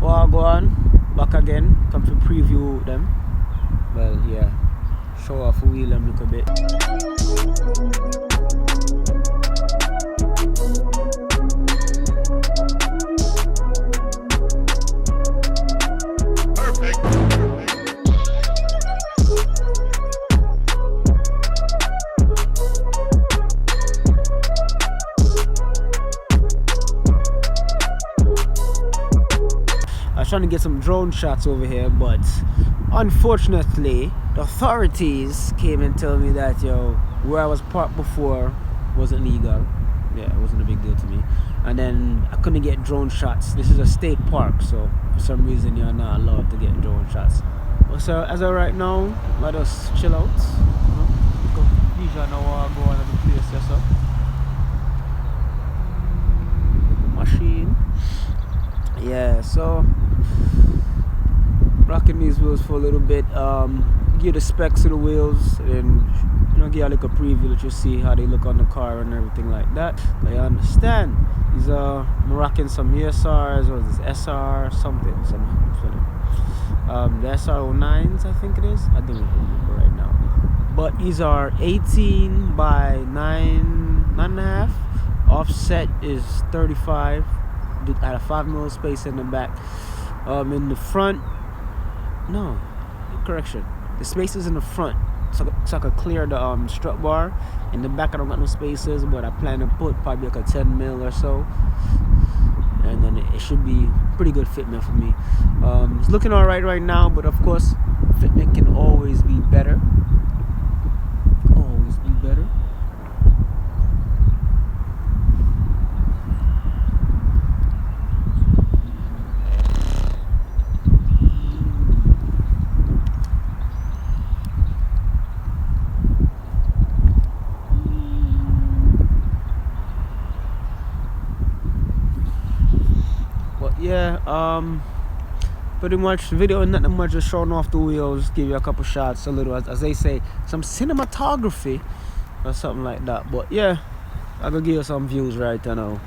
Well, go on, back again, come to preview them. Well, yeah, show off a wheel them a little bit. I was trying to get some drone shots over here, but unfortunately the authorities came and told me that where I was parked before wasn't legal. Yeah, it wasn't a big deal to me. And then I couldn't get drone shots. This is a state park, so for some reason you're not allowed to get drone shots. So as of right now, let us chill out. These are now go on the place here, so machine. Yeah, so rocking these wheels for a little bit, give the specs of the wheels, and give you like a preview that you see how they look on the car and everything like that. I understand these are rocking some ESRs or this SR something, the SR09s I think it is. I don't remember right now, but these are 18 by 9.5. Offset is 35. I had a 5mm space in the back. In the front, no, correction. The spaces in the front, so I could clear the strut bar. In the back, I don't got no spaces, but I plan to put probably like a 10mm or so, and then it should be pretty good fitment for me. It's looking all right now, but of course, fitment can always be better. Always be better. Yeah, pretty much the video, not that much, just showing off the wheels, give you a couple shots, a little, as they say, some cinematography or something like that. But yeah, I could give you some views right now.